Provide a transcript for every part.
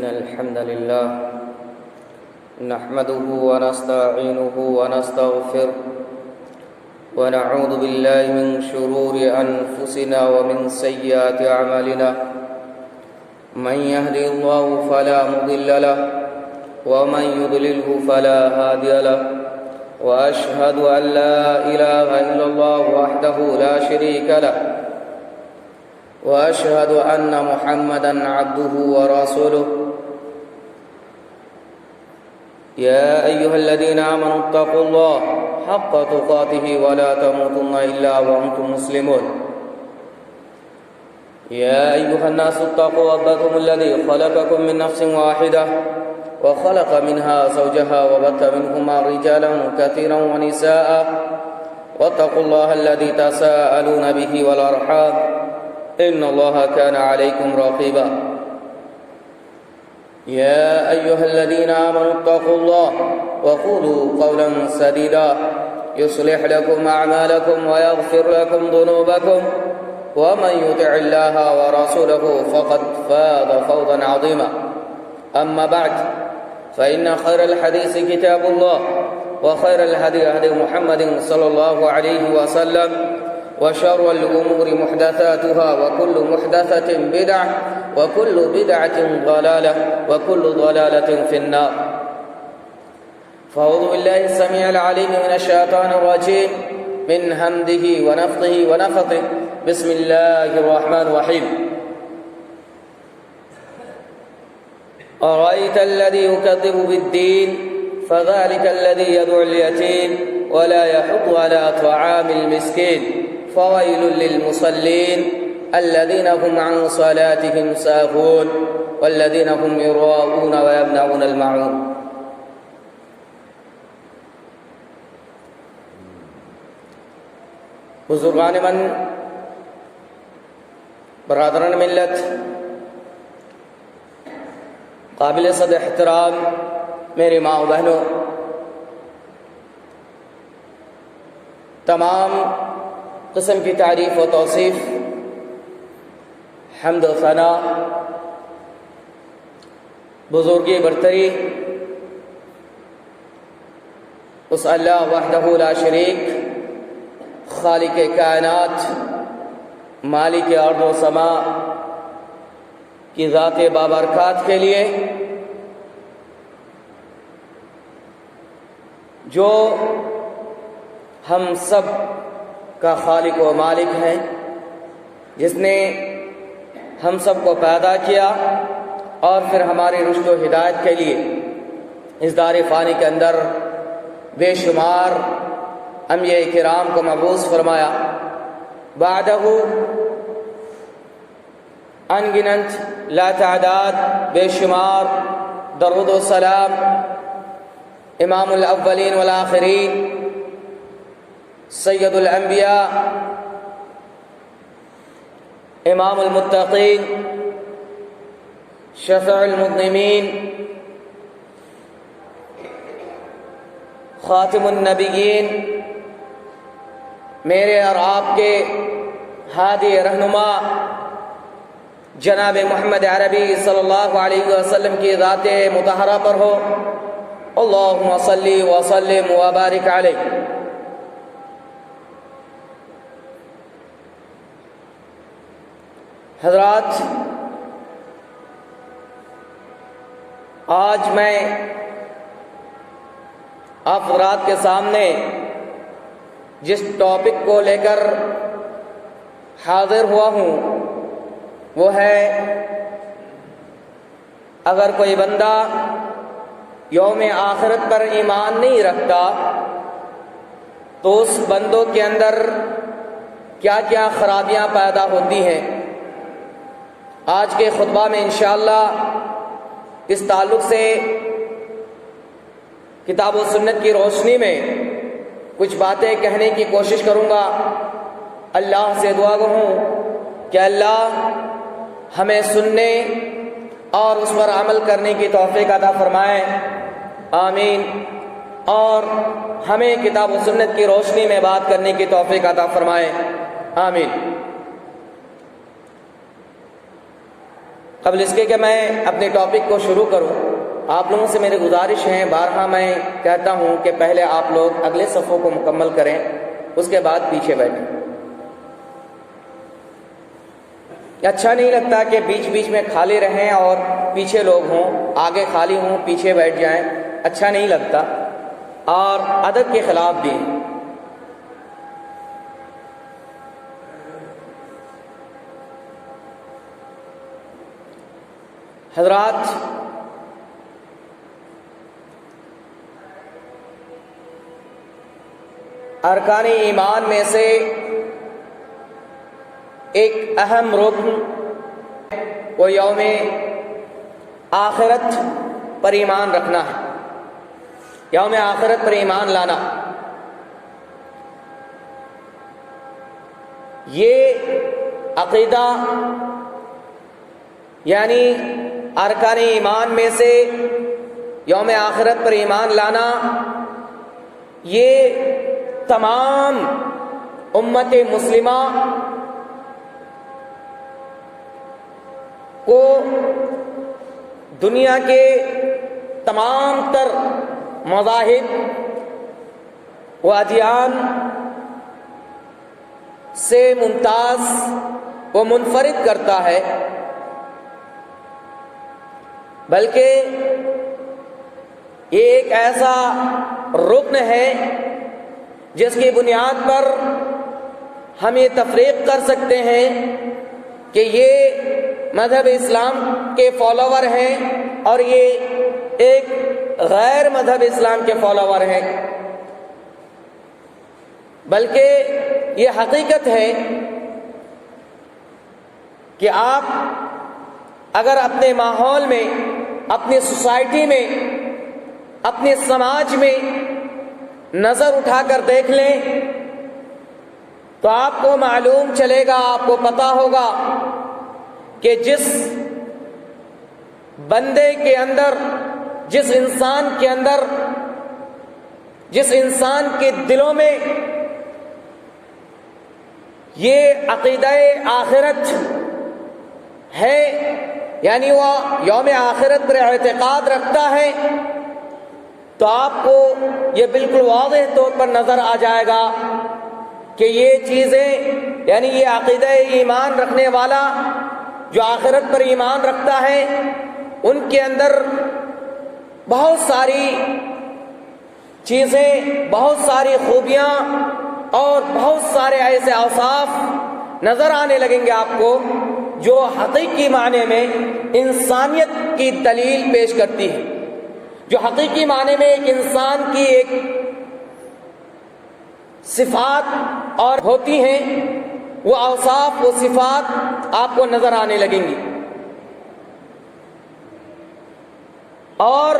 إن الحمد لله نحمده ونستعينه ونستغفره ونعوذ بالله من شرور أنفسنا ومن سيئات أعمالنا من يهدي الله فلا مضل له ومن يضلله فلا هادي له وأشهد أن لا إله إلا الله وحده لا شريك له وأشهد أن محمدًا عبده ورسوله يا أيها الذين آمنوا اتقوا الله حق تقاته ولا تموتن إلا وأنتم مسلمون يا أيها الناس اتقوا ربكم الذي خلقكم من نفس واحدة وخلق منها زوجها وبث منهما رجالا كثيرا ونساء واتقوا الله الذي تساءلون به والأرحام إن الله كان عليكم رقيبا يا أيها الذين آمنوا اتقوا الله وقولوا قولا سديدا يصلح لكم أعمالكم ويغفر لكم ذنوبكم ومن يطع الله ورسوله فقد فاز فوزا عظيما أما بعد فإن خير الحديث كتاب الله وخير الهدي هدي محمد صلى الله عليه وسلم وشر الأمور محدثاتها وكل محدثة بدعة وكل بدعة ضلالة وكل ضلالة في النار فأعوذ بالله السميع العليم من الشيطان الرجيم من همزه ونفخه ونفثه بسم الله الرحمن الرحيم أرأيت الذي يكذب بالدين فذلك الذي يدعو اليتيم ولا يحض على طعام المسكين فويل للمصلين الذين هم عن صلاتهم ساهون والذين هم يراءون ويمنعون الماعون بزرگان من، برادران ملت، قابل صد احترام میری ماں و بہنوں، تمام قسم کی تعریف و توصیف، حمد و ثنا، بزرگی برتری اس اللہ وحدہ لا شریک، خالق کائنات، مالک ارض و سما کی ذات بابرکات کے لیے، جو ہم سب کا خالق و مالک ہے، جس نے ہم سب کو پیدا کیا اور پھر ہماری رشد و ہدایت کے لیے اس دار فانی کے اندر بے شمار انبیاء کرام کو مبعوث فرمایا، بعدہ ان گنت لا تعداد بے شمار درود و سلام امام الاولین والآخرین، سید الانبیاء، امام المتقین، شفیع المذنبین، خاتم النبیین، میرے اور آپ کے ہادی رہنما جناب محمد عربی صلی اللہ علیہ وسلم کی ذات مطہرہ پر ہو، اللہم صلی وسلم وبارک علیہ۔ حضرات، آج میں آپ حضرات کے سامنے جس ٹاپک کو لے کر حاضر ہوا ہوں وہ ہے، اگر کوئی بندہ یوم آخرت پر ایمان نہیں رکھتا تو اس بندوں کے اندر کیا کیا خرابیاں پیدا ہوتی ہیں۔ آج کے خطبہ میں انشاءاللہ اس تعلق سے کتاب و سنت کی روشنی میں کچھ باتیں کہنے کی کوشش کروں گا۔ اللہ سے دعا گو ہوں کہ اللہ ہمیں سننے اور اس پر عمل کرنے کی توفیق عطا فرمائے، آمین، اور ہمیں کتاب و سنت کی روشنی میں بات کرنے کی توفیق عطا فرمائے، آمین۔ قبل اس کے کہ میں اپنے ٹاپک کو شروع کروں، آپ لوگوں سے میری گزارش ہے، بارہا میں کہتا ہوں کہ پہلے آپ لوگ اگلے صفوں کو مکمل کریں، اس کے بعد پیچھے بیٹھیں۔ اچھا نہیں لگتا کہ بیچ بیچ میں خالی رہیں اور پیچھے لوگ ہوں، آگے خالی ہوں پیچھے بیٹھ جائیں، اچھا نہیں لگتا اور ادب کے خلاف بھی۔ حضرات، ارکان ایمان میں سے ایک اہم رکن وہ یوم آخرت پر ایمان رکھنا ہے، یوم آخرت پر ایمان لانا۔ یہ عقیدہ یعنی ارکان ایمان میں سے یوم آخرت پر ایمان لانا، یہ تمام امت مسلمہ کو دنیا کے تمام تر مذاہب و ادیان سے ممتاز و منفرد کرتا ہے، بلکہ یہ ایک ایسا رکن ہے جس کی بنیاد پر ہم یہ تفریق کر سکتے ہیں کہ یہ مذہب اسلام کے فالوور ہیں اور یہ ایک غیر مذہب اسلام کے فالوور ہیں، بلکہ یہ حقیقت ہے کہ آپ اگر اپنے ماحول میں، اپنی سوسائٹی میں، اپنے سماج میں نظر اٹھا کر دیکھ لیں تو آپ کو معلوم چلے گا، آپ کو پتہ ہوگا کہ جس بندے کے اندر، جس انسان کے اندر، جس انسان کے دلوں میں یہ عقیدہ آخرت ہے، یعنی وہ یوم آخرت پر اعتقاد رکھتا ہے، تو آپ کو یہ بالکل واضح طور پر نظر آ جائے گا کہ یہ چیزیں، یعنی یہ عقیدہ ایمان رکھنے والا جو آخرت پر ایمان رکھتا ہے، ان کے اندر بہت ساری چیزیں، بہت ساری خوبیاں اور بہت سارے ایسے اوصاف نظر آنے لگیں گے آپ کو جو حقیقی معنی میں انسانیت کی دلیل پیش کرتی ہے، جو حقیقی معنی میں ایک انسان کی ایک صفات اور ہوتی ہیں، وہ اوصاف، وہ صفات آپ کو نظر آنے لگیں گی۔ اور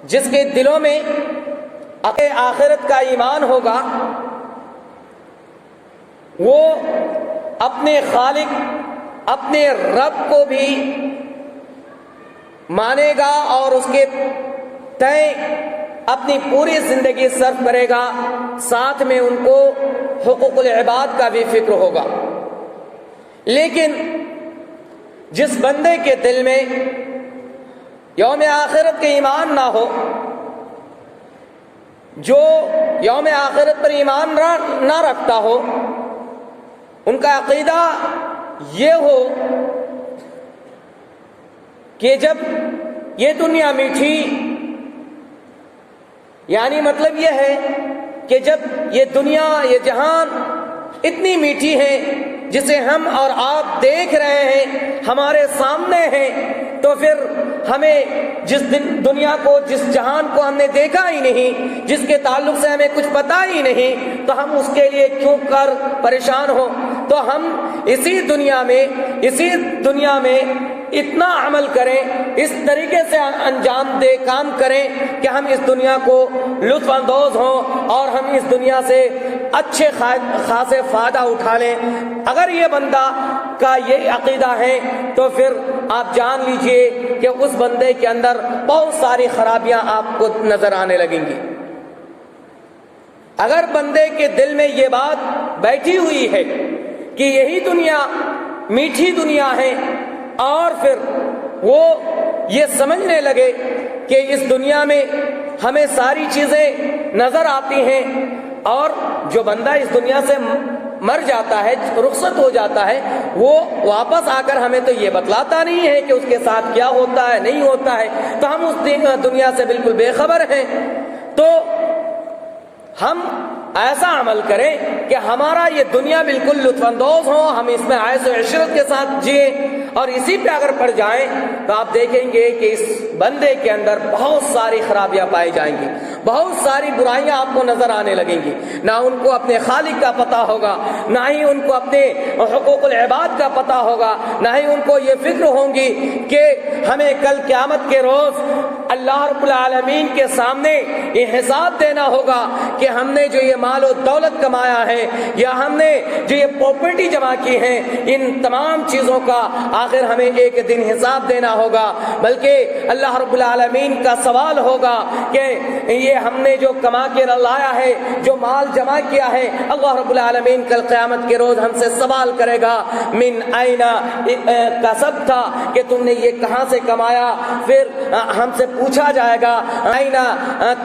جس کے دلوں میں آخرت کا ایمان ہوگا، وہ اپنے خالق، اپنے رب کو بھی مانے گا اور اس کے تئیں اپنی پوری زندگی صرف کرے گا، ساتھ میں ان کو حقوق العباد کا بھی فکر ہوگا۔ لیکن جس بندے کے دل میں یوم آخرت کے ایمان نہ ہو، جو یوم آخرت پر ایمان نہ رکھتا ہو، ان کا عقیدہ یہ ہو کہ جب یہ دنیا میٹھی، یعنی مطلب یہ ہے کہ جب یہ دنیا، یہ جہان اتنی میٹھی ہے جسے ہم اور آپ دیکھ رہے ہیں، ہمارے سامنے ہیں، تو پھر ہمیں جس دنیا کو، جس جہان کو ہم نے دیکھا ہی نہیں، جس کے تعلق سے ہمیں کچھ پتہ ہی نہیں، تو ہم اس کے لیے کیوں کر پریشان ہو؟ تو ہم اسی دنیا میں اتنا عمل کریں، اس طریقے سے انجام دے، کام کریں کہ ہم اس دنیا کو لطف اندوز ہوں اور ہم اس دنیا سے اچھے خاصے فائدہ اٹھا لیں۔ اگر یہ بندہ کا یہ عقیدہ ہے تو پھر آپ جان لیجئے کہ اس بندے کے اندر بہت ساری خرابیاں آپ کو نظر آنے لگیں گی۔ اگر بندے کے دل میں یہ بات بیٹھی ہوئی ہے کہ یہی دنیا میٹھی دنیا ہے اور پھر وہ یہ سمجھنے لگے کہ اس دنیا میں ہمیں ساری چیزیں نظر آتی ہیں، اور جو بندہ اس دنیا سے مر جاتا ہے، رخصت ہو جاتا ہے، وہ واپس آ کر ہمیں تو یہ بتلاتا نہیں ہے کہ اس کے ساتھ کیا ہوتا ہے نہیں ہوتا ہے، تو ہم اس دنیا سے بالکل بے خبر ہیں۔ تو ہم ایسا عمل کریں کہ ہمارا یہ دنیا بالکل لطف اندوز ہو، ہم اس میں عیش و عشرت کے ساتھ جئیں، اور اسی پہ اگر پڑ جائیں تو آپ دیکھیں گے کہ اس بندے کے اندر بہت ساری خرابیاں پائی جائیں گی، بہت ساری برائیاں آپ کو نظر آنے لگیں گی، نہ ان کو اپنے خالق کا پتہ ہوگا، نہ ہی ان کو اپنے حقوق العباد کا پتہ ہوگا، نہ ہی ان کو یہ فکر ہوں گی کہ ہمیں کل قیامت کے روز اللہ رب العالمین کے سامنے یہ حساب دینا ہوگا کہ ہم نے جو یہ مال و دولت کمایا ہے، یا ہم نے جو یہ پراپرٹی جمع کی ہے، ان تمام چیزوں کا آخر ہمیں ایک دن حساب دینا ہوگا، بلکہ اللہ رب العالمین کا سوال ہوگا کہ یہ ہم نے جو کما کے لایا ہے، جو مال جمع کیا ہے، اللہ رب العالمین کل قیامت کے روز ہم سے سوال کرے گا، من این کسبت، کہ تم نے یہ کہاں سے کمایا؟ پھر ہم سے پوچھا جائے گا این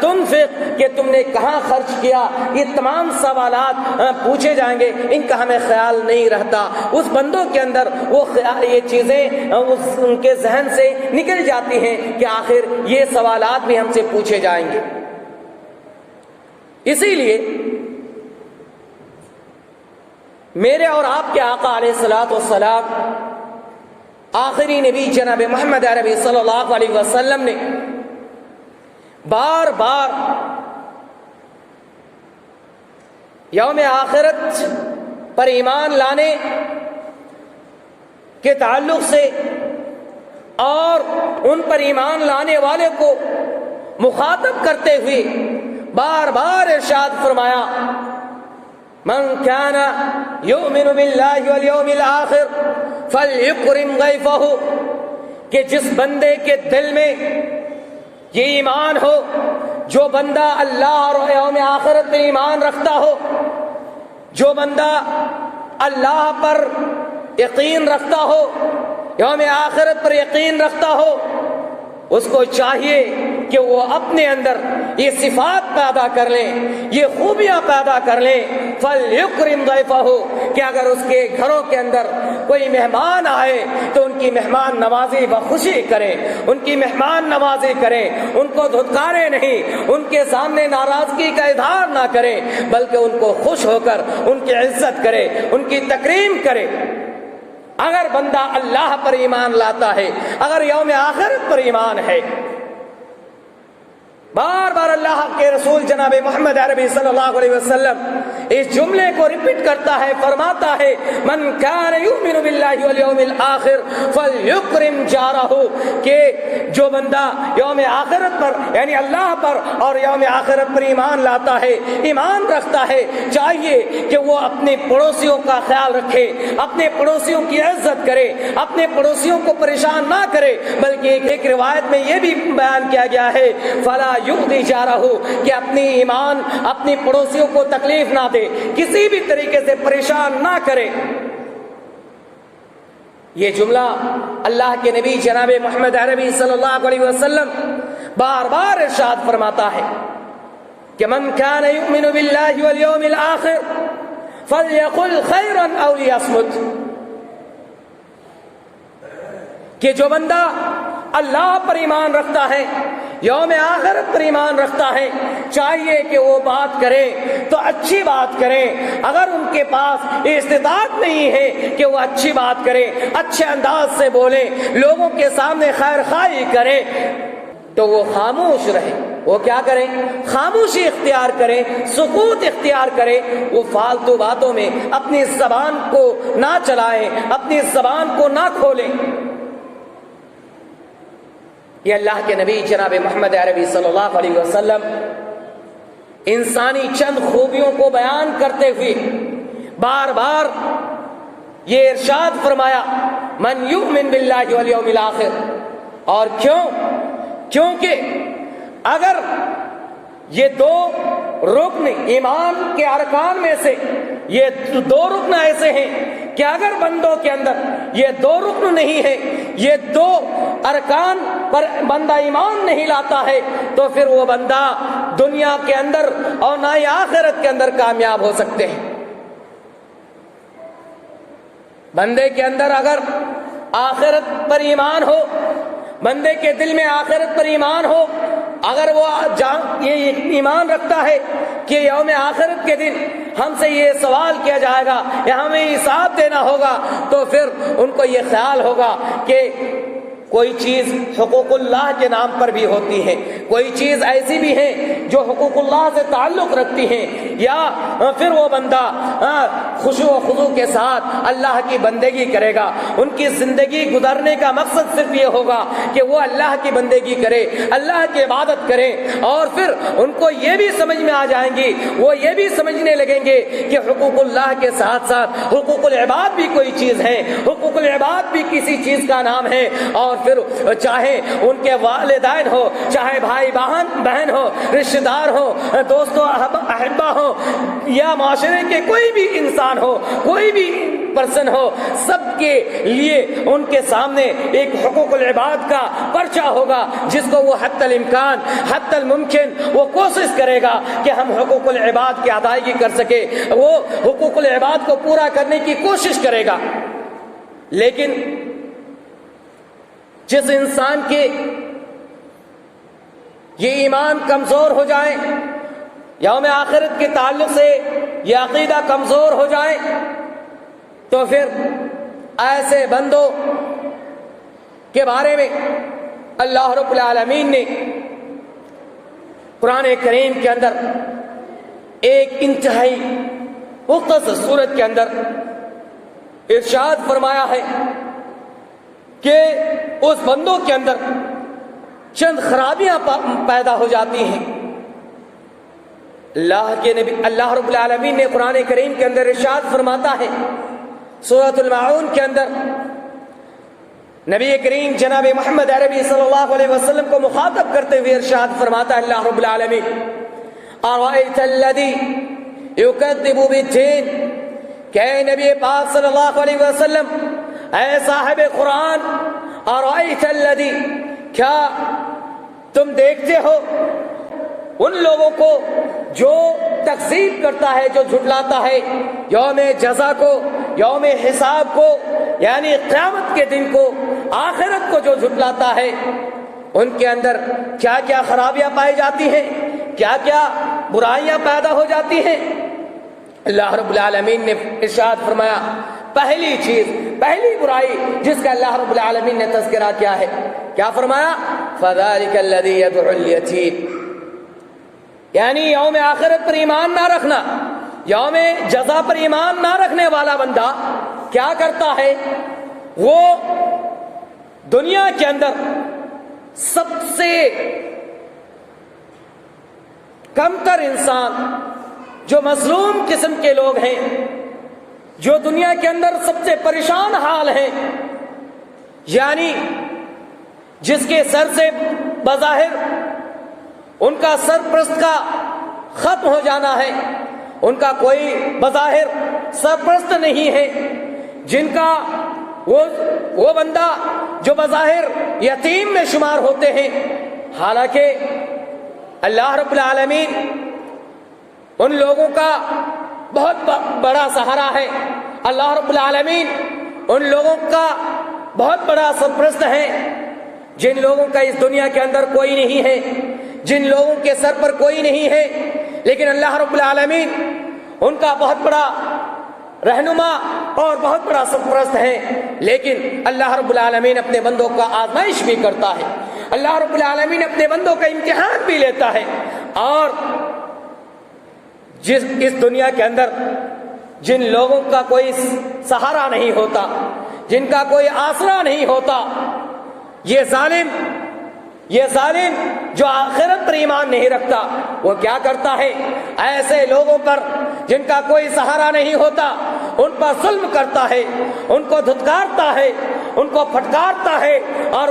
تنفق، کہ تم نے کہاں خرچ کیا؟ یہ تمام سوالات پوچھے جائیں گے، ان کا ہمیں خیال نہیں رہتا۔ اس بندوں کے اندر وہ یہ چیزیں ان کے ذہن سے نکل جاتی ہیں کہ آخر یہ سوالات بھی ہم سے پوچھے جائیں گے۔ اسی لیے میرے اور آپ کے آقا علیہ الصلوۃ والسلام، آخری نبی جناب محمد عربی صلی اللہ علیہ وسلم نے بار بار یوم آخرت پر ایمان لانے کے تعلق سے اور ان پر ایمان لانے والے کو مخاطب کرتے ہوئے بار بار ارشاد فرمایا، من کان یؤمن باللہ والیوم الآخر فلیکرم ضیفہ، کہ جس بندے کے دل میں یہ ایمان ہو، جو بندہ اللہ اور یوم آخرت میں ایمان رکھتا ہو، جو بندہ اللہ پر یقین رکھتا ہو، یوم آخرت پر یقین رکھتا ہو، اس کو چاہیے کہ وہ اپنے اندر یہ صفات پیدا کر لیں، یہ خوبیاں پیدا کر لیں، فَلْيُكْرِمْ ضَيْفَهُ، کہ اگر اس کے گھروں کے اندر کوئی مہمان آئے تو ان کی مہمان نوازی بخوشی کریں، ان کی مہمان نوازی کریں، ان کو دھتکارے نہیں، ان کے سامنے ناراضگی کا اظہار نہ کریں، بلکہ ان کو خوش ہو کر ان کی عزت کرے، ان کی تکریم کرے۔ اگر بندہ اللہ پر ایمان لاتا ہے، اگر یوم آخرت پر ایمان ہے، بار بار اللہ کے رسول جناب محمد عربی صلی اللہ علیہ وسلم اس جملے کو ریپیٹ کرتا ہے، فرماتا ہے، من کان یؤمن باللہ والیوم الآخر فلیکرم جارہ، کہ جو بندہ یوم آخرت پر یعنی اللہ پر اور یوم آخرت پر ایمان لاتا ہے، ایمان رکھتا ہے، چاہیے کہ وہ اپنے پڑوسیوں کا خیال رکھے، اپنے پڑوسیوں کی عزت کرے، اپنے پڑوسیوں کو پریشان نہ کرے، بلکہ ایک روایت میں یہ بھی بیان کیا گیا ہے، فلا یؤذی جارہ، کہ اپنی ایمان اپنی پڑوسیوں کو تکلیف نہ دے، کسی بھی طریقے سے پریشان نہ کرے۔ یہ جملہ اللہ کے نبی جناب محمد عربی صلی اللہ علیہ وسلم بار بار ارشاد فرماتا ہے کہ من کان یؤمن باللہ والیوم الآخر فلیقل خیرا او لیصمت، کہ جو بندہ اللہ پر ایمان رکھتا ہے، یوم آخرت پر ایمان رکھتا ہے، چاہیے کہ وہ بات کرے تو اچھی بات کریں، اگر ان کے پاس استطاعت نہیں ہے کہ وہ اچھی بات کریں، اچھے انداز سے بولیں، لوگوں کے سامنے خیر خواہی کریں، تو وہ خاموش رہے۔ وہ کیا کریں؟ خاموشی اختیار کریں، سکوت اختیار کریں، وہ فالتو باتوں میں اپنی زبان کو نہ چلائیں، اپنی زبان کو نہ کھولیں۔ یہ اللہ کے نبی جناب محمد عربی صلی اللہ علیہ وسلم انسانی چند خوبیوں کو بیان کرتے ہوئے بار بار یہ ارشاد فرمایا، من یؤمن باللہ والیوم الآخر۔ اور کیونکہ اگر یہ دو رکن ایمان کے ارکان میں سے یہ دو رکن ایسے ہیں کہ اگر بندوں کے اندر یہ دو رکن نہیں ہے، یہ دو ارکان پر بندہ ایمان نہیں لاتا ہے تو پھر وہ بندہ دنیا کے اندر اور نہ ہی آخرت کے اندر کامیاب ہو سکتے ہیں۔ بندے کے اندر اگر آخرت پر ایمان ہو، بندے کے دل میں آخرت پر ایمان ہو، اگر وہ یہ ایمان رکھتا ہے کہ یوم آخرت کے دن ہم سے یہ سوال کیا جائے گا یا ہمیں حساب دینا ہوگا، تو پھر ان کو یہ خیال ہوگا کہ کوئی چیز حقوق اللہ کے نام پر بھی ہوتی ہے، کوئی چیز ایسی بھی ہے جو حقوق اللہ سے تعلق رکھتی ہیں، یا پھر وہ بندہ خشوع و خضوع کے ساتھ اللہ کی بندگی کرے گا۔ ان کی زندگی گزارنے کا مقصد صرف یہ ہوگا کہ وہ اللہ کی بندگی کرے، اللہ کی عبادت کرے، اور پھر ان کو یہ بھی سمجھ میں آ جائیں گی، وہ یہ بھی سمجھنے لگیں گے کہ حقوق اللہ کے ساتھ ساتھ حقوق العباد بھی کوئی چیز ہے، حقوق العباد بھی کسی چیز کا نام ہے، اور پھر چاہے ان کے والدین ہو، چاہے بھائی بہن ہو، رشتہ دار ہو، دوست و احبہ ہو، یا معاشرے کے کوئی بھی انسان ہو، کوئی بھی پرسن ہو، سب کے لیے ان کے سامنے ایک حقوق العباد کا پرچہ ہوگا، جس کو وہ حتی الامکان حتی الممکن وہ کوشش کرے گا کہ ہم حقوق العباد کی ادائیگی کر سکے، وہ حقوق العباد کو پورا کرنے کی کوشش کرے گا۔ لیکن جس انسان کے یہ ایمان کمزور ہو جائے، یوم آخرت کے تعلق سے یہ عقیدہ کمزور ہو جائے، تو پھر ایسے بندوں کے بارے میں اللہ رب العالمین نے قرآن کریم کے اندر ایک انتہائی مختصر سورت کے اندر ارشاد فرمایا ہے کہ اس بندوں کے اندر چند خرابیاں پیدا ہو جاتی ہیں۔ اللہ رب العالمین نے قرآن کریم کے اندر ارشاد فرماتا ہے، سورۃ الماعون کے اندر نبی کریم جناب محمد عربی صلی اللہ علیہ وسلم کو مخاطب کرتے ہوئے ارشاد فرماتا ہے اللہ رب العالمین، أَرَأَيْتَ الَّذِي يُكَذِّبُ بِالدِّينِ، کہ نبی پاک صلی اللہ علیہ وسلم، اے صاحب قرآن، أَرَأَيْتَ الَّذِي، کیا تم دیکھتے ہو ان لوگوں کو جو تکذیب کرتا ہے، جو جھٹلاتا ہے یوم جزا کو، یوم حساب کو، یعنی قیامت کے دن کو، آخرت کو جو جھٹلاتا ہے، ان کے اندر کیا کیا خرابیاں پائی جاتی ہیں، کیا کیا برائیاں پیدا ہو جاتی ہیں۔ اللہ رب العالمین نے ارشاد فرمایا، پہلی چیز، پہلی برائی جس کا اللہ رب العالمین نے تذکرہ کیا ہے، کیا فرمایا؟ فَذَلِكَ الَّذِي يَدْعُ الْيَتِيمَ، یعنی یوم آخرت پر ایمان نہ رکھنا، یوم جزا پر ایمان نہ رکھنے والا بندہ کیا کرتا ہے؟ وہ دنیا کے اندر سب سے کمتر انسان، جو مظلوم قسم کے لوگ ہیں، جو دنیا کے اندر سب سے پریشان حال ہیں، یعنی جس کے سر سے بظاہر ان کا سرپرست کا ختم ہو جانا ہے، ان کا کوئی بظاہر سرپرست نہیں ہے، جن کا وہ بندہ جو بظاہر یتیم میں شمار ہوتے ہیں، حالانکہ اللہ رب العالمین ان لوگوں کا بہت بڑا سہارا ہے، اللہ رب العالمین ان لوگوں کا بہت بڑا سرپرست ہے، جن لوگوں کا اس دنیا کے اندر کوئی نہیں ہے، جن لوگوں کے سر پر کوئی نہیں ہے، لیکن اللہ رب العالمین ان کا بہت بڑا رہنما اور بہت بڑا سرپرست ہے۔ لیکن اللہ رب العالمین اپنے بندوں کا آزمائش بھی کرتا ہے، اللہ رب العالمین اپنے بندوں کا امتحان بھی لیتا ہے، اور اس دنیا کے اندر جن لوگوں کا کوئی سہارا نہیں ہوتا، جن کا کوئی آسرا نہیں ہوتا، یہ ظالم جو آخرت پر ایمان نہیں رکھتا، وہ کیا کرتا ہے؟ ایسے لوگوں پر جن کا کوئی سہارا نہیں ہوتا، ان پر ظلم کرتا ہے، ان کو دھتکارتا ہے، ان کو پھٹکارتا ہے، اور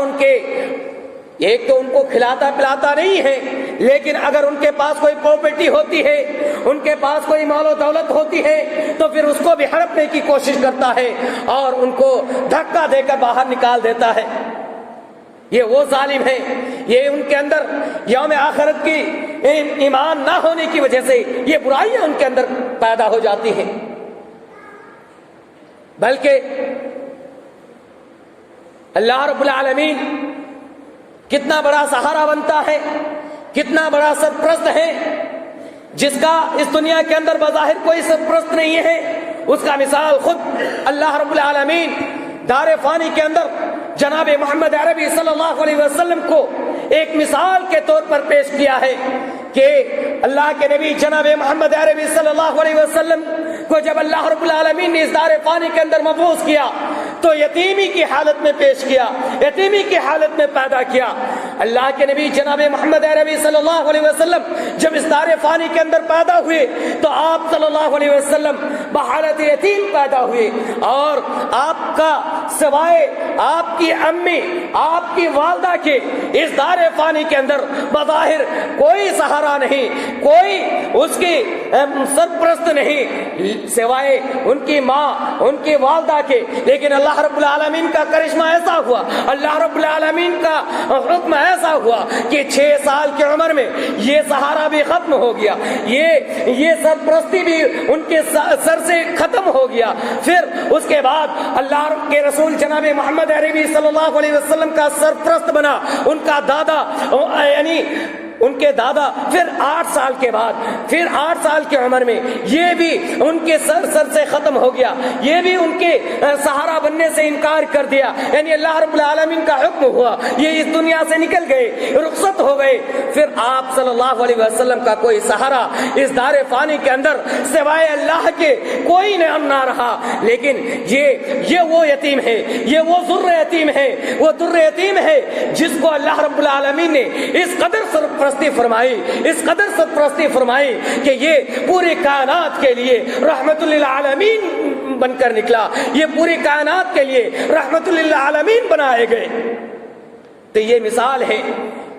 ایک تو ان کو کھلاتا پلاتا نہیں ہے، لیکن اگر ان کے پاس کوئی پراپرٹی ہوتی ہے، ان کے پاس کوئی مال و دولت ہوتی ہے، تو پھر اس کو بھی ہڑپنے کی کوشش کرتا ہے اور ان کو دھکا دے کر باہر نکال دیتا ہے۔ یہ وہ ظالم ہے، یہ ان کے اندر یوم آخرت کی ایمان نہ ہونے کی وجہ سے یہ برائیاں ان کے اندر پیدا ہو جاتی ہیں۔ بلکہ اللہ رب العالمین کتنا بڑا سہارا بنتا ہے، کتنا بڑا سرپرست ہے، جس کا اس دنیا کے اندر بظاہر کوئی سرپرست نہیں ہے، اس کا مثال خود اللہ رب العالمین دار فانی کے اندر جناب محمد عربی صلی اللہ علیہ وسلم کو ایک مثال کے طور پر پیش کیا ہے کہ اللہ کے نبی جناب محمد عربی صلی اللہ علیہ وسلم کو جب اللہ رب العالمین نے اس دار فانی کے اندر مبعوث کیا تو یتیمی کی حالت میں پیش کیا، یتیمی کی حالت میں پیدا کیا۔ اللہ کے نبی جناب محمد عربی صلی اللہ علیہ وسلم جب اس دار فانی کے اندر پیدا ہوئے تو آپ صلی اللہ علیہ وسلم بحالت یتیم پیدا ہوئے، اور آپ کا سوائے آپ کی امی، آپ کی والدہ کے اس دار فانی کے اندر بظاہر کوئی سہارا نہیں، کوئی اس کی سرپرست نہیں سوائے ان کی ماں، ان کی والدہ کے۔ لیکن اللہ رب العالمین کا کرشمہ ایسا ہوا، اللہ رب العالمین کا حکم ایسا ہوا کہ 6 سال کی عمر میں یہ سہارا بھی ختم ہو گیا، یہ سرپرستی بھی ان کے سر سے ختم ہو گیا۔ پھر اس کے بعد اللہ کے رسول جناب محمد عربی صلی اللہ علیہ وسلم کا سرپرست بنا ان کا دادا، یعنی ان کے دادا۔ پھر 8 سال کے بعد، پھر 8 سال کی عمر میں یہ بھی ان کے سر سے ختم ہو گیا، یہ بھی ان کے سہارا بننے سے انکار کر دیا، یعنی اللہ رب العالمین کا حکم ہوا، یہ اس دنیا سے نکل گئے، رخصت ہو گئے۔ پھر آپ صلی اللہ علیہ وسلم کا کوئی سہارا اس دار فانی کے اندر سوائے اللہ کے کوئی نہ رہا۔ لیکن یہ وہ یتیم ہے، یہ وہ ذر یتیم ہے، وہ در یتیم ہے جس کو اللہ رب العالمین نے اس قدر سرپرستی فرمائی، اس قدر سرپرستی فرمائی کہ یہ پوری کائنات کے لیے رحمت للعالمین بن کر نکلا، یہ پوری کائنات کے لیے رحمت للعالمین بنائے گئے۔ تو یہ مثال ہے،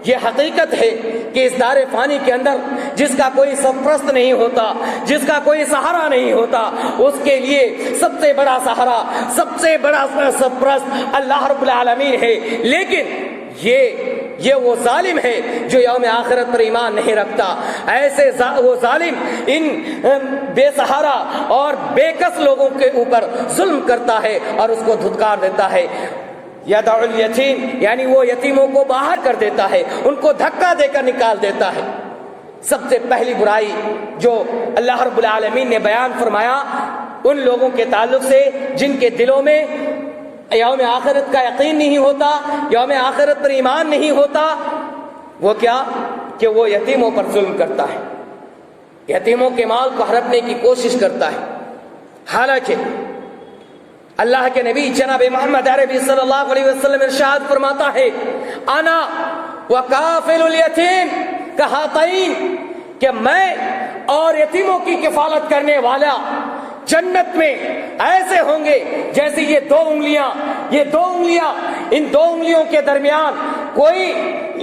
یہ حقیقت ہے کہ اس دار فانی کے اندر جس کا کوئی سرپرست نہیں ہوتا، جس کا کوئی سہارا نہیں ہوتا، اس کے لیے سب سے بڑا سہارا، سب سے بڑا سرپرست اللہ رب العالمین ہے۔ لیکن یہ وہ ظالم ہے جو یوم آخرت پر ایمان نہیں رکھتا، ایسے وہ ظالم ان بے سہارا اور بے کس لوگوں کے اوپر ظلم کرتا ہے اور اس کو دھتکار دیتا ہے۔ یدع الیتیم، یعنی وہ یتیموں کو باہر کر دیتا ہے، ان کو دھکا دے کر نکال دیتا ہے۔ سب سے پہلی برائی جو اللہ رب العالمین نے بیان فرمایا ان لوگوں کے تعلق سے جن کے دلوں میں یوم آخرت کا یقین نہیں ہوتا، یوم آخرت پر ایمان نہیں ہوتا، وہ کیا کہ وہ یتیموں پر ظلم کرتا ہے، یتیموں کے مال کو ہڑپنے کی کوشش کرتا ہے۔ حالانکہ اللہ کے نبی جناب محمد عربی صلی اللہ علیہ وسلم ارشاد فرماتا ہے انا وکافل الیتیم کہاتین، کہ میں اور یتیموں کی کفالت کرنے والا جنت میں ایسے ہوں گے جیسے یہ 2 انگلیاں، ان 2 انگلیوں کے درمیان کوئی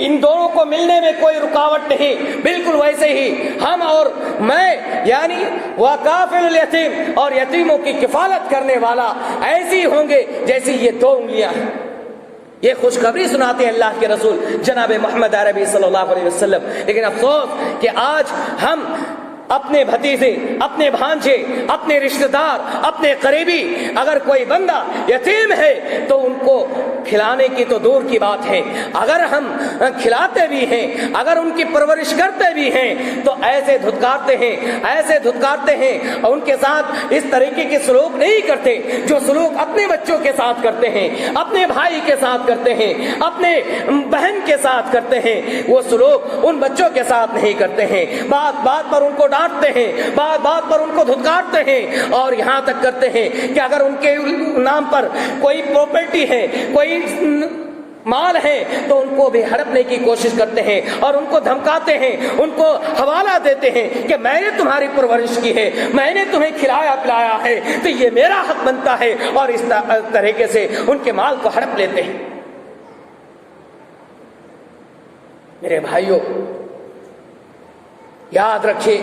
ان دونوں کو ملنے میں کوئی رکاوٹ نہیں، بالکل ویسے ہی ہم اور میں، یعنی وکافل الیتیم، اور یتیموں کی کفالت کرنے والا ایسی ہوں گے جیسے یہ 2 انگلیاں ہیں۔ یہ خوشخبری سناتے ہیں اللہ کے رسول جناب محمد عربی صلی اللہ علیہ وسلم۔ لیکن افسوس کہ آج ہم اپنے بھتیجے، اپنے بھانجے، اپنے رشتہ دار، اپنے قریبی اگر کوئی بندہ یتیم ہے تو ان کو کھلانے کی تو دور کی بات ہے، اگر ہم کھلاتے بھی ہیں، اگر ان کی پرورش کرتے بھی ہیں تو ایسے دھتکارتے ہیں اور ان کے ساتھ اس طریقے کے سلوک نہیں کرتے جو سلوک اپنے بچوں کے ساتھ کرتے ہیں، اپنے بھائی کے ساتھ کرتے ہیں، اپنے بہن کے ساتھ کرتے ہیں، وہ سلوک ان بچوں کے ساتھ نہیں کرتے ہیں۔ بات بات پر ان کو ڈانٹتے ہیں، بات بات پر ان کو دھتکارتے ہیں، اور یہاں تک کرتے ہیں کہ اگر ان کے نام پر کوئی پراپرٹی ہے، کوئی مال ہے تو ان کو بھی ہڑپنے کی کوشش کرتے ہیں اور ان کو دھمکاتے ہیں، ان کو حوالہ دیتے ہیں کہ میں نے تمہاری پرورش کی ہے، میں نے تمہیں کھلایا پلایا ہے تو یہ میرا حق بنتا ہے، اور اس طریقے سے ان کے مال کو ہڑپ لیتے ہیں۔ میرے بھائیوں، یاد رکھیے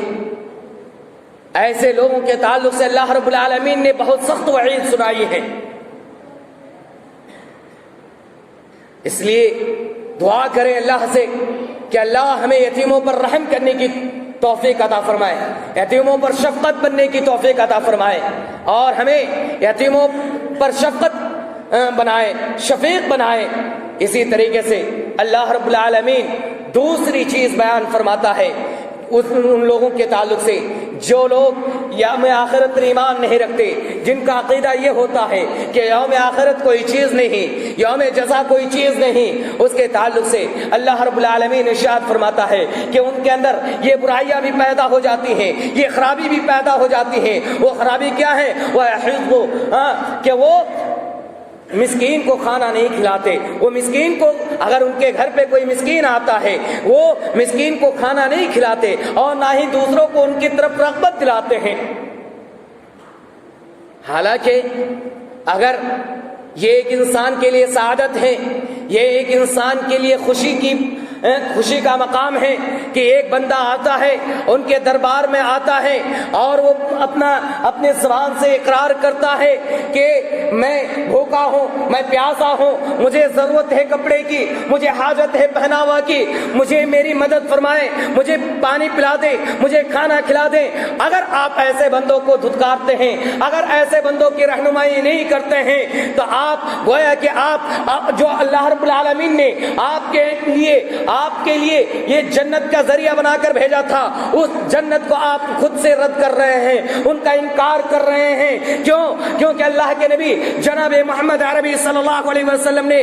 ایسے لوگوں کے تعلق سے اللہ رب العالمین نے بہت سخت وعید سنائی ہے. اس لیے دعا کریں اللہ سے کہ اللہ ہمیں یتیموں پر رحم کرنے کی توفیق عطا فرمائے، یتیموں پر شفقت بننے کی توفیق عطا فرمائے، اور ہمیں یتیموں پر شفقت بنائے، شفیق بنائے. اسی طریقے سے اللہ رب العالمین دوسری چیز بیان فرماتا ہے ان لوگوں کے تعلق سے جو لوگ یوم آخرت پر ایمان نہیں رکھتے، جن کا عقیدہ یہ ہوتا ہے کہ یوم آخرت کوئی چیز نہیں، یوم جزا کوئی چیز نہیں. اس کے تعلق سے اللہ رب العالمین ارشاد فرماتا ہے کہ ان کے اندر یہ برائیاں بھی پیدا ہو جاتی ہیں، یہ خرابی بھی پیدا ہو جاتی ہیں. وہ خرابی کیا ہے؟ وہ کہ وہ مسکین کو کھانا نہیں کھلاتے. وہ مسکین کو، اگر ان کے گھر پہ کوئی مسکین آتا ہے وہ مسکین کو کھانا نہیں کھلاتے اور نہ ہی دوسروں کو ان کی طرف رغبت دلاتے ہیں. حالانکہ اگر یہ ایک انسان کے لیے سعادت ہے، یہ ایک انسان کے لیے خوشی کا مقام ہے کہ ایک بندہ آتا ہے، ان کے دربار میں آتا ہے اور وہ اپنے زبان سے اقرار کرتا ہے کہ میں بھوکا ہوں، میں پیاسا ہوں، مجھے ضرورت ہے کپڑے کی، مجھے حاجت ہے پہناوا کی، مجھے میری مدد فرمائے، مجھے پانی پلا دیں، مجھے کھانا کھلا دیں. اگر آپ ایسے بندوں کو دھتکارتے ہیں، اگر ایسے بندوں کی رہنمائی نہیں کرتے ہیں تو آپ گویا کہ آپ جو اللہ رب العالمین نے آپ کے لیے یہ جنت کا ذریعہ بنا کر بھیجا تھا، اس جنت کو آپ خود سے رد کر رہے ہیں، ان کا انکار کر رہے ہیں. کیونکہ اللہ کے نبی جناب محمد عربی صلی اللہ علیہ وسلم نے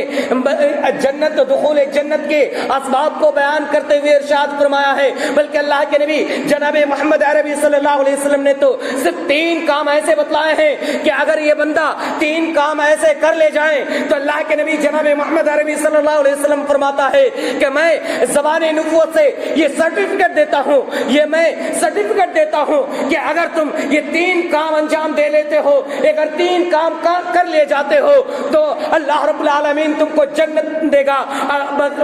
دخول جنت کے اسباب کو بیان کرتے ہوئے ارشاد فرمایا ہے. بلکہ اللہ کے نبی جناب محمد عربی صلی اللہ علیہ وسلم نے تو صرف 3 کام ایسے بتلائے ہیں کہ اگر یہ بندہ 3 کام ایسے کر لے جائیں تو اللہ کے نبی جناب محمد عربی صلی اللہ علیہ وسلم فرماتا ہے کہ میں زبان نبوت سے یہ سرٹیفکیٹ دیتا ہوں کہ اگر تم یہ 3 کام انجام دے لیتے ہو، اگر 3 کام کر لے جاتے ہو تو اللہ رب العالمین تم کو جنت دے گا،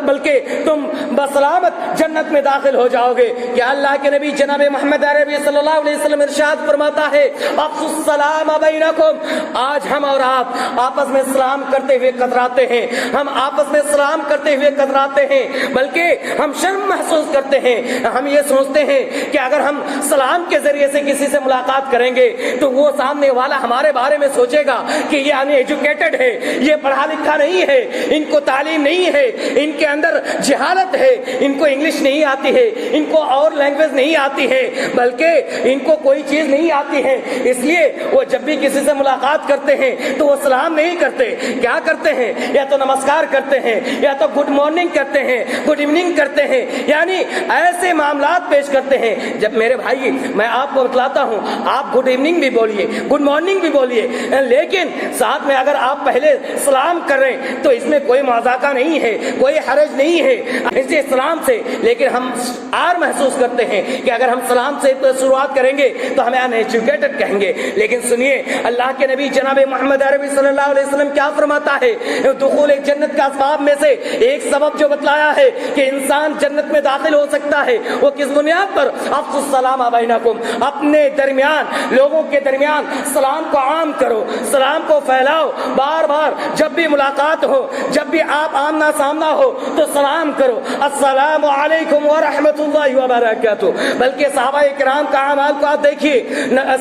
بلکہ تم بسلامت جنت میں داخل ہو جاؤ گے. کیا اللہ کے نبی جناب محمد عربی صلی اللہ علیہ وسلم ارشاد فرماتا ہے افشوا السلام بینکم. آج ہم اور آپ آپس میں سلام کرتے ہوئے کتراتے ہیں، ہم آپس میں سلام کرتے ہوئے کتراتے ہیں، بلکہ ہم شرم محسوس کرتے ہیں. ہم یہ سوچتے ہیں کہ اگر ہم سلام کے ذریعے سے کسی سے ملاقات کریں گے تو وہ سامنے والا ہمارے بارے میں سوچے گا کہ یہ ان ایجوکیٹڈ ہے، یہ پڑھا لکھا نہیں ہے، ان کو تعلیم نہیں ہے، ان کے اندر جہالت ہے، ان کو انگلش نہیں آتی ہے، ان کو اور لینگویج نہیں آتی ہے، بلکہ ان کو کوئی چیز نہیں آتی ہے. اس لیے وہ جب بھی کسی سے ملاقات کرتے ہیں تو وہ سلام نہیں کرتے. کیا کرتے ہیں؟ یا تو نمسکار کرتے ہیں، یا تو گڈ مارننگ کرتے ہیں، گڈ ایوننگ کرتے ہیں، یعنی ایسے معاملات پیش کرتے ہیں. جب میرے بھائی میں آپ کو بتلاتا ہوں آپ گڈ ایوننگ بھی بولیے، گڈ مارننگ بھی بولیے، لیکن ساتھ میں اگر آپ پہلے سلام کر رہے ہیں تو اس میں کوئی مذاقہ نہیں ہے، کوئی حرج نہیں ہے اسی سلام سے. لیکن ہم آر محسوس کرتے ہیں کہ اگر ہم سلام سے شروعات کریں گے تو ہمیں ان ایجوکیٹڈ کہیں گے. لیکن سنیے اللہ کے نبی جناب محمد عربی صلی اللہ علیہ وسلم کیا فرماتا ہے؟ دخول جنت کا اسباب میں سے ایک سبب جو بتلایا ہے کہ انسان جنت میں داخل ہو سکتا ہے وہ کس بنیاد پر؟ افشوا السلام بینکم. اپنے درمیان، لوگوں کے درمیان سلام کو عام کرو، سلام کو پھیلاؤ. بار بار جب بھی ملاقات ہو، جب بھی آپ آمنا سامنا ہو تو سلام کرو، السلام علیکم ورحمۃ اللہ وبرکاتہ. بلکہ صحابہ کرام کا عمل کو آپ دیکھیے،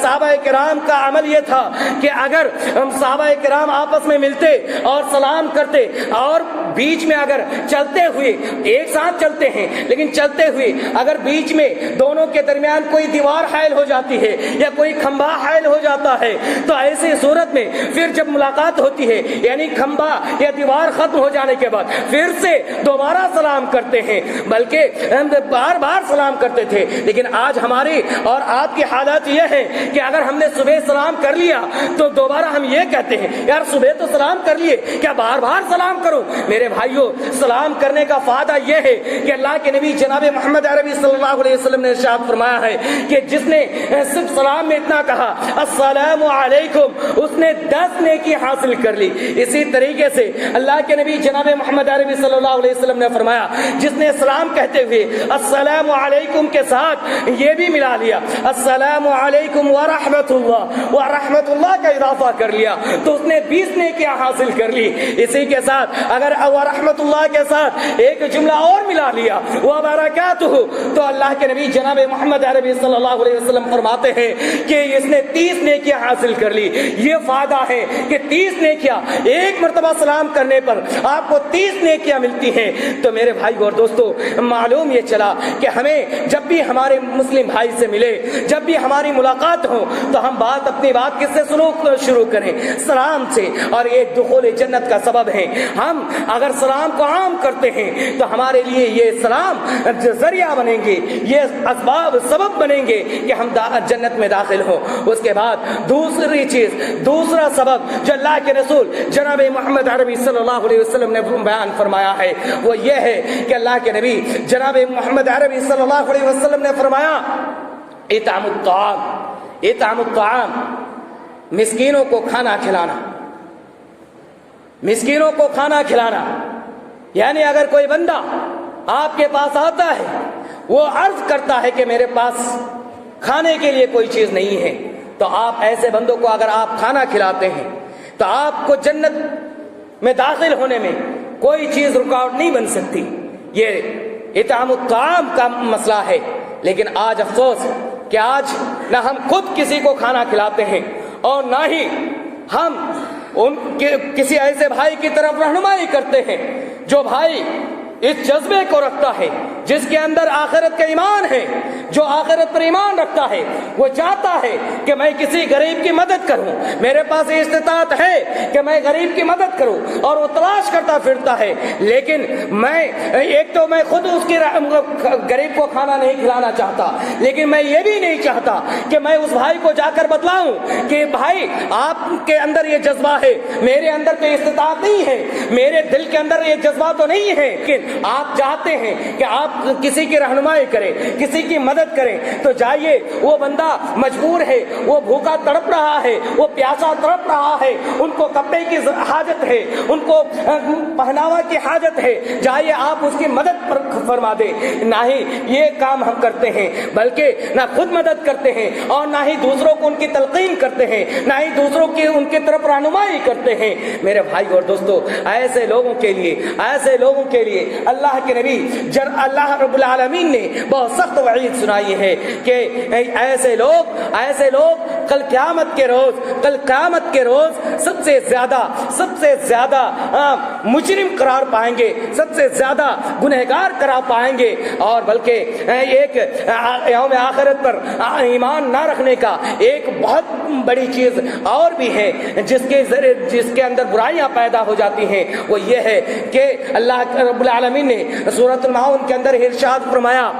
صحابہ کرام کا عمل یہ تھا کہ اگر ہم صحابہ کرام آپس میں ملتے اور سلام کرتے اور بیچ میں اگر چلتے ہوئے، ایک ساتھ چلتے ہیں لیکن چلتے ہوئے اگر بیچ میں دونوں کے درمیان کوئی دیوار حائل ہو جاتی ہے یا کوئی کھمبا حائل ہو جاتا ہے تو ایسی صورت میں پھر جب ملاقات ہوتی ہے یعنی کھمبا یا دیوار ختم ہو جانے کے بعد پھر سے دوبارہ سلام کرتے ہیں، بلکہ ہم بار بار سلام کرتے تھے. لیکن آج ہماری اور آپ کی حالت یہ ہے کہ اگر ہم نے صبح سلام کر لیا تو دوبارہ ہم یہ کہتے ہیں یار صبح تو سلام کر لیے، کیا بار بار سلام کروں؟ میرے میرے بھائیوں سلام کرنے کا فائدہ یہ ہے کہ اللہ کے نبی جناب محمد عربی صلی اللہ علیہ وسلم نے ارشاد فرمایا ہے کہ جس نے صرف سلام میں اتنا کہا السلام علیکم اس نے 10 نیکی حاصل کر لی. اسی طریقے سے اللہ کے نبی جناب محمد عربی صلی اللہ علیہ وسلم نے فرمایا جس نے سلام کہتے ہوئے السلام علیکم کے ساتھ یہ بھی ملا لیا السلام علیکم ورحمۃ اللہ ورحمۃ اللہ کا اضافہ کر لیا تو اس نے 20 نیکیاں حاصل کر لی. اسی کے ساتھ اگر ورحمۃ اللہ کے ساتھ ایک جملہ اور ملا لیا وبرکاتہ تو اللہ کے نبی جناب محمد عربی صلی اللہ علیہ وسلم فرماتے ہیں کہ اس نے 30 نیکیاں حاصل کر لی. یہ فائدہ ہے کہ 30 نیکیاں ایک مرتبہ سلام کرنے پر آپ کو 30 نیکیاں ملتی ہیں. تو میرے بھائی اور دوستو معلوم یہ چلا کہ ہمیں جب بھی ہمارے مسلم بھائی سے ملے جب بھی ہماری ملاقات ہو تو ہم اپنی بات کس سے شروع کریں سلام سے. اور یہ دخول جنت کا سبب ہے. ہم اگر سلام کو عام کرتے ہیں تو ہمارے لیے یہ سلام ذریعہ بنیں گے یہ اسباب سبب بنیں گے کہ ہم جنت میں داخل ہوں. اس کے بعد دوسرا سبب جو اللہ کے رسول جناب محمد عربی صلی اللہ علیہ وسلم نے بیان فرمایا ہے وہ یہ ہے کہ اللہ کے نبی جناب محمد عربی صلی اللہ علیہ وسلم نے فرمایا اطعام الطعام مسکینوں کو کھانا کھلانا. یعنی اگر کوئی بندہ آپ کے پاس آتا ہے وہ عرض کرتا ہے کہ میرے پاس کھانے کے لیے کوئی چیز نہیں ہے تو آپ ایسے بندوں کو اگر آپ کھانا کھلاتے ہیں تو آپ کو جنت میں داخل ہونے میں کوئی چیز رکاوٹ نہیں بن سکتی. یہ اطعام الطعام کا مسئلہ ہے. لیکن آج افسوس کہ آج نہ ہم خود کسی کو کھانا کھلاتے ہیں اور نہ ہی ہم ان کے کسی ایسے بھائی کی طرف رہنمائی کرتے ہیں جو بھائی اس جذبے کو رکھتا ہے جس کے اندر آخرت کا ایمان ہے. جو آخرت پر ایمان رکھتا ہے وہ چاہتا ہے کہ میں کسی غریب کی مدد کروں. میرے پاس یہ استطاعت ہے کہ میں غریب کی مدد کروں اور وہ تلاش کرتا پھرتا ہے. لیکن میں خود اس کی غریب کو کھانا نہیں کھلانا چاہتا لیکن میں یہ بھی نہیں چاہتا کہ میں اس بھائی کو جا کر بتلاؤں کہ بھائی آپ کے اندر یہ جذبہ ہے میرے اندر تو استطاعت نہیں ہے میرے دل کے اندر یہ جذبہ تو نہیں ہے. لیکن آپ چاہتے ہیں کہ آپ کسی کی رہنمائی کریں کسی کی مدد کریں تو جائیے. وہ بندہ مجبور ہے وہ بھوکا تڑپ رہا ہے وہ پیاسا تڑپ رہا ہے ان کو کپڑے کی حاجت ہے ان کو پہناوا کی حاجت ہے. جائیے آپ اس کی مدد فرما دیں. نہ ہی یہ کام ہم کرتے ہیں بلکہ نہ خود مدد کرتے ہیں اور نہ ہی دوسروں کو ان کی تلقین کرتے ہیں نہ ہی دوسروں کی ان کی طرف رہنمائی کرتے ہیں. میرے بھائی اور دوستو ایسے لوگوں کے لیے اللہ کے نبی اللہ رب العالمین نے بہت سخت وعید سنائی ہے کہ ایسے لوگ کل قیامت کے روز سب سے زیادہ مجرم قرار پائیں گے سب سے زیادہ گنہگار قرار پائیں گے. اور بلکہ ایک یوم آخرت پر ایمان نہ رکھنے کا ایک بہت بڑی چیز اور بھی ہے جس کے اندر برائیاں پیدا ہو جاتی ہیں. وہ یہ ہے کہ اللہ رب العالمین نے سورۃ المعون کے اندر ارشاد فرمایا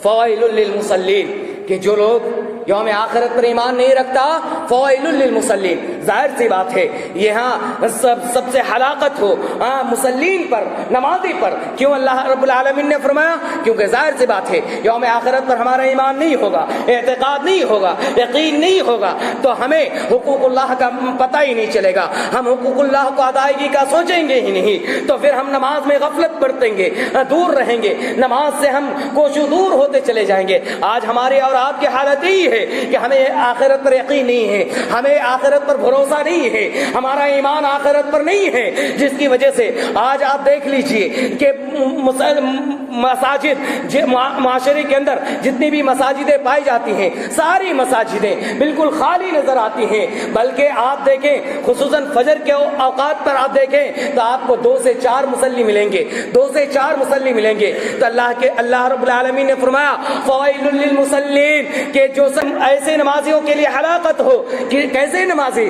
فوائل للمصلین کہ جو لوگ یوم آخرت پر ایمان نہیں رکھتا فوائل للمصلین. ظاہر سی بات ہے یہاں سب سے ہلاکت ہو مسلین پر نمازی پر. کیوں اللہ رب العالمین نے فرمایا؟ کیونکہ ظاہر سی بات ہے یوم آخرت پر ہمارا ایمان نہیں ہوگا اعتقاد نہیں ہوگا یقین نہیں ہوگا تو ہمیں حقوق اللہ کا پتہ ہی نہیں چلے گا. ہم حقوق اللہ کو ادائیگی کا سوچیں گے ہی نہیں تو پھر ہم نماز میں غفلت برتیں گے دور رہیں گے نماز سے ہم کوشوں دور ہوتے چلے جائیں گے. آج ہمارے اور آپ کی حالت یہی ہے کہ ہمیں آخرت پر یقین نہیں ہے ہمیں آخرت پر بھروسہ نہیں ہے ہمارا ایمان آخرت پر نہیں ہے جس کی وجہ سے آج آپ دیکھ لیجئے کہ مساجد معاشرے کے اندر جتنی بھی مساجدیں پائی جاتی ہیں ساری مساجدیں بالکل خالی نظر آتی ہیں. بلکہ آپ دیکھیں خصوصاً فجر کے اوقات پر آپ دیکھیں تو آپ کو 2 سے 4 مصلی ملیں گے تو اللہ رب العالمین نے فرمایا فوائل للمصلین کہ جو ایسے نمازیوں کے لیے ہلاکت ہو. کہ کیسے نمازی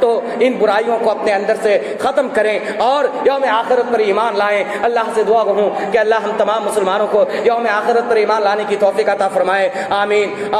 تو ان برائیوں کو اپنے اندر سے ختم کریں اور یوم آخرت پر ایمان لائیں۔ اللہ سے دعا ہوں کہ اللہ ہم تمام مسلمانوں کو یوم آخرت پر ایمان لانے کی توفیق عطا فرمائے، آمین۔